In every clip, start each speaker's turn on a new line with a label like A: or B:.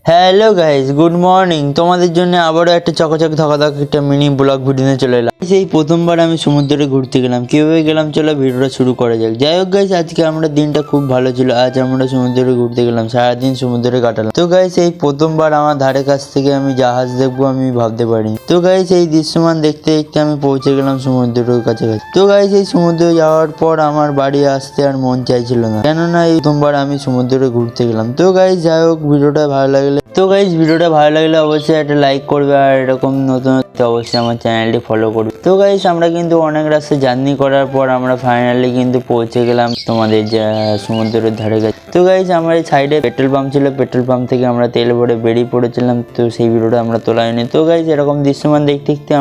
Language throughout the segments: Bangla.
A: Hello guys, good morning. তোমাদের জন্য আবারও একটা চকাচক ধকাধক একটা মিনি ব্লগ ভিডিও নিয়ে চলে এলাম। এই প্রথমবার আমি সমুদ্রে ঘুরতে গেলাম। কিভাবে গেলাম চলো ভিডিওটা শুরু করা যাক। যাই হোক গাইস, আজকে আমরা দিনটা খুব ভালো ছিল। আজ আমরা সমুদ্রে ঘুরতে গেলাম, সারাদিন সমুদ্রে কাটালাম। তো গাইস, এই প্রথমবার আমার ধারে কাছ থেকে আমি জাহাজ দেখবো আমি ভাবতে পারিনি। তো গাইস, এই দৃশ্যমান দেখতে দেখতে আমি পৌঁছে গেলাম সমুদ্রের কাছাকাছি। তো গাইস, এই সমুদ্রে যাওয়ার পর আমার বাড়ি আসতে আর মন চাইছিল না, কেননা এই প্রথমবার আমি সমুদ্রে ঘুরতে গেলাম। তো গাইস, যাই হোক, ভিডিওটা ভালো লাগলে অবশ্যই একটা লাইক করবে, আর এরকম নতুন অবশ্যই আমার চ্যানেলটি ফলো করবে। তো গাইস, আমরা কিন্তু অনেক রাস্তা জার্নি করার পর আমরা ফাইনালি কিন্তু পৌঁছে গেলাম তোমাদের যে সমুদ্রের ধারে কাছে। তো গাইস, আমার এই সাইডে পেট্রোল পাম্প ছিল, পেট্রোল পাম্প থেকে আমরা তেল ভরে বেরিয়ে পড়েছিলাম। তো সেই ভিডিওটা আমরা তোলা হয়নি। তো গাইস, এরকম দৃশ্যমান দেখতে দেখতে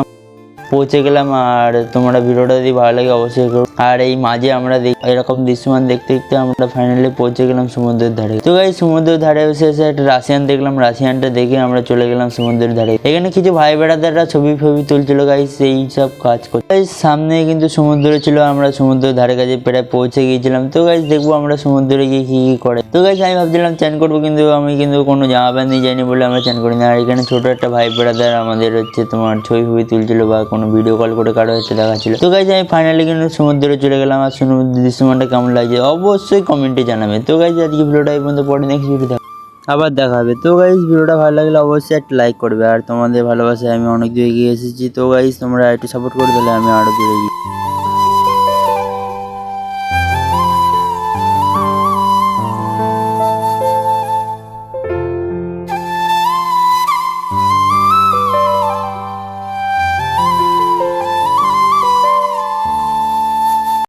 A: পৌঁছে গেলাম। আর তোমরা ভিডিওটা যদি ভালো লাগে অবশ্যই করো। আর এই মাঝে আমরা এরকম দৃশ্যমান দেখতে দেখতে আমরা ফাইনালি পৌঁছে গেলাম সমুদ্রের ধারে। তো গাইস, সমুদ্রের ধারে এসে একটা রাশিয়ান দেখলাম। রাশিয়ানটা দেখে আমরা চলে গেলাম সমুদ্রের ধারে। এখানে কিছু ভাই বেড়াদাররা ছবি তুলছিল গাইস, এই সব কাজ করছে। গাইস, সামনে কিন্তু সমুদ্র ছিল, আমরা সমুদ্রের ধারে কাছে প্রায় পৌঁছে গিয়েছিলাম। তো গাইস, দেখবো আমরা সমুদ্রে গিয়ে কি কি করে। তো গাইস, আমি ভাবছিলাম চান করবো, কিন্তু আমি কিন্তু কোনো জামা প্যান্ট নিয়ে যাইনি বলে আমরা চান করি না। আর এখানে ছোট একটা ভাই বেড়াদার আমাদের তোমার ছবি তুলছিল বা কোনো ভিডিও কল করে কারো হচ্ছে দেখাচ্ছিল। তো গাইস, আমি ফাইনালি কিন্তু সমুদ্রে চলে গেলাম। আর সমুদ্র দৃশ্যমানটা কেমন লাগছে অবশ্যই কমেন্টে জানাবে। তো গাইস, আজকে ভিডিওটা এই পর্যন্ত, পরে নেক্সট ভিডিও আবার দেখা হবে। তো গাইস, ভিডিওটা ভালো লাগলে অবশ্যই একটা লাইক করবে, আর তোমাদের ভালোবাসায় আমি অনেক দূরে এগিয়ে এসেছি। তো গাইস, তোমরা একটু সাপোর্ট করে দিলে আমি আরো দূরে